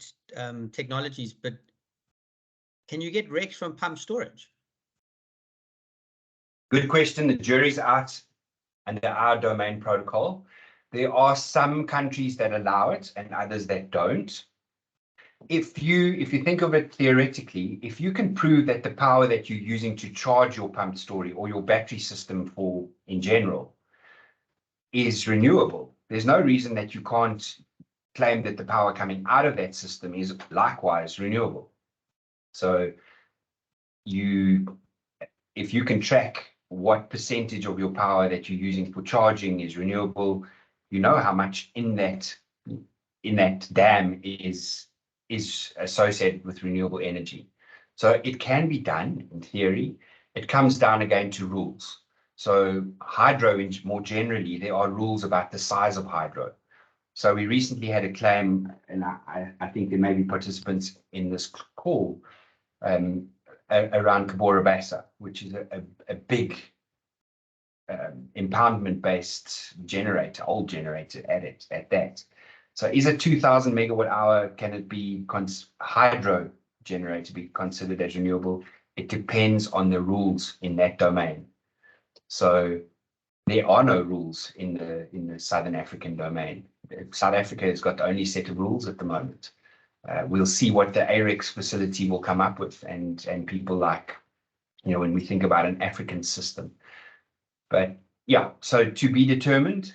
technologies, but can you get RECs from pump storage? Good question. The jury's out under our domain protocol. There are some countries that allow it and others that don't. If you think of it theoretically, if you can prove that the power that you're using to charge your pumped storage or your battery system in general is renewable, there's no reason that you can't claim that the power coming out of that system is likewise renewable. So if you can track what percentage of your power that you're using for charging is renewable, you know how much in that dam is associated with renewable energy. So it can be done in theory. It comes down again to rules. So hydro, more generally, there are rules about the size of hydro. So we recently had a claim, and I think there may be participants in this call, around Cabora Bassa, which is a big impoundment-based generator, old generator at that. So is a 2,000 megawatt hour, can it be hydro generator be considered as renewable? It depends on the rules in that domain. So there are no rules in the Southern African domain. South Africa has got the only set of rules at the moment. We'll see what the AREX facility will come up with, and people like, you know, when we think about an African system. But yeah, so to be determined.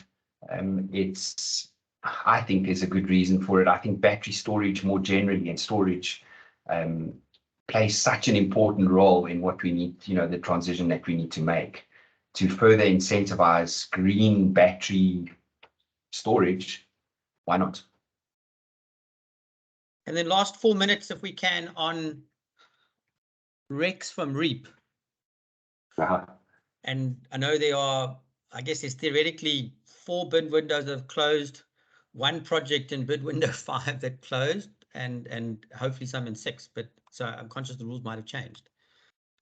I think there's a good reason for it. I think battery storage more generally and storage plays such an important role in what we need, you know, the transition that we need to make to further incentivize green battery storage. Why not? And then last 4 minutes, if we can, on RECs from REAP. Uh-huh. And I know there are, I guess there's theoretically 4 bid windows that have closed, 1 project in bid window 5 that closed, and hopefully some in 6. But so I'm conscious the rules might have changed.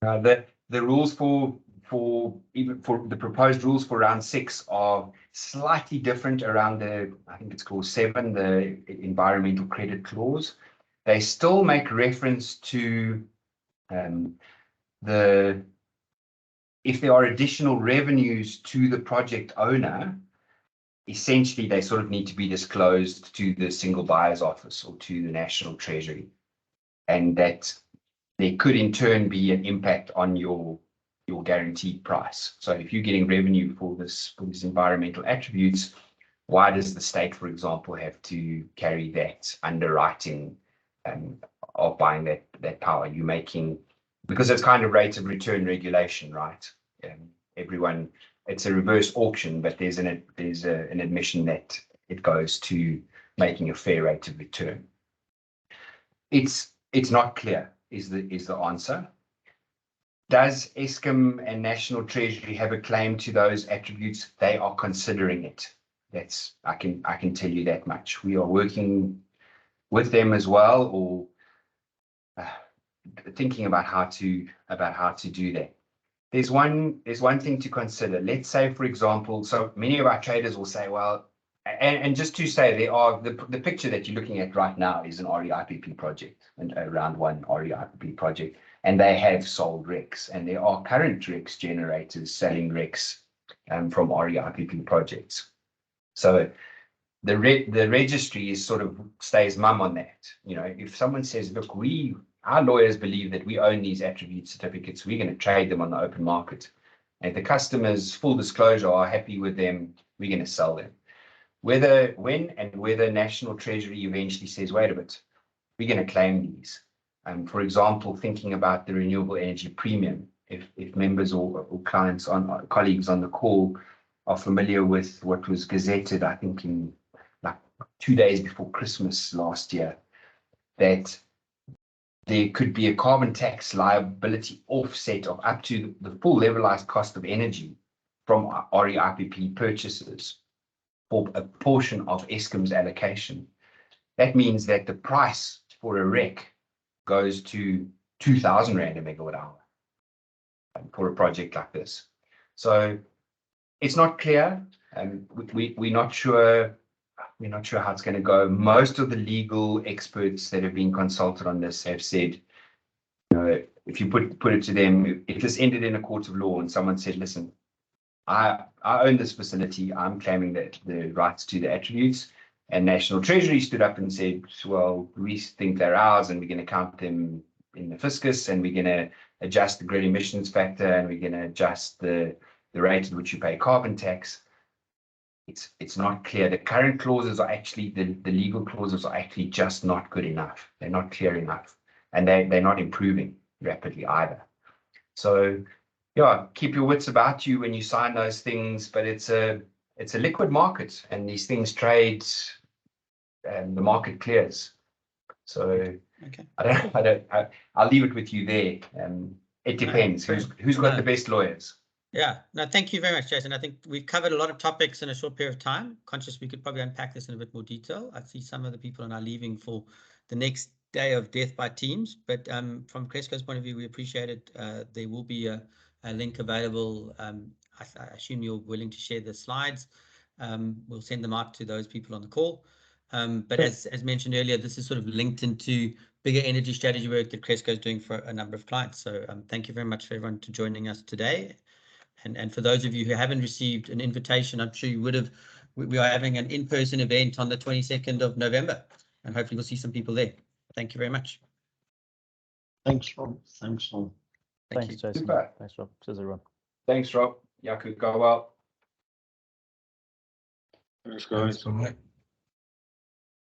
The rules for the proposed rules for round 6 are slightly different around I think it's clause 7, the environmental credit clause. They still make reference to if there are additional revenues to the project owner, essentially they sort of need to be disclosed to the single buyer's office or to the National Treasury, and that there could in turn be an impact on your guaranteed price. So if you're getting revenue for these environmental attributes, why does the state, for example, have to carry that underwriting of buying that power? You're making, because it's kind of rate of return regulation, right? Everyone, it's a reverse auction, but there's an admission that it goes to making a fair rate of return. It's not clear is the answer. Does Eskom and National Treasury have a claim to those attributes? They are considering it. I can tell you that much. We are working with them as well, or thinking about how to do that. There's one thing to consider. Let's say, for example, so many of our traders will say, well, and just to say, there are the picture that you're looking at right now is an REIPP project, and a round 1 REIPP project, and they have sold RECs, and there are current RECs generators selling RECs from REIPP projects. So the registry is sort of stays mum on that. You know, if someone says, look, our lawyers believe that we own these attribute certificates, we're going to trade them on the open market, and if the customers, full disclosure, are happy with them, we're going to sell them. Whether National Treasury eventually says, wait a bit, we're going to claim these. For example, thinking about the renewable energy premium, if members or clients colleagues on the call are familiar with what was gazetted, I think in like 2 days before Christmas last year, that there could be a carbon tax liability offset of up to the full levelized cost of energy from REIPP purchases for a portion of Eskom's allocation. That means that the price for a REC goes to 2,000 Rand a megawatt hour for a project like this. So it's not clear, and we're not sure how it's going to go. Most of the legal experts that have been consulted on this have said, you know, if you put it to them, if this ended in a court of law and someone said, listen, I own this facility, I'm claiming that the rights to the attributes, and National Treasury stood up and said, well, we think they're ours and we're going to count them in the fiscus, and we're going to adjust the grid emissions factor, and we're going to adjust the rate at which you pay carbon tax. It's not clear. The current clauses are actually, the legal clauses are actually just not good enough. They're not clear enough, and they're not improving rapidly either. So yeah, keep your wits about you when you sign those things, but it's a liquid market, and these things trade and the market clears. So okay. I'll leave it with you there. It depends who's got the best lawyers. Yeah, no, thank you very much, Jason. I think we've covered a lot of topics in a short period of time. Conscious we could probably unpack this in a bit more detail. I see some of the people are now leaving for the next day of Death by Teams, but from Cresco's point of view, we appreciate it. There will be a link available. I assume you're willing to share the slides. We'll send them out to those people on the call. But as mentioned earlier, this is sort of linked into bigger energy strategy work that Cresco is doing for a number of clients. So thank you very much for everyone to joining us today. And for those of you who haven't received an invitation, I'm sure you would have. We are having an in-person event on the 22nd of November, and hopefully we'll see some people there. Thank you very much. Thanks, Rob. Thanks, Rob. Thanks, Jason. Super. Thanks, Rob. Cheers, everyone. Thanks, Rob. Yaku, go well. Thanks, guys.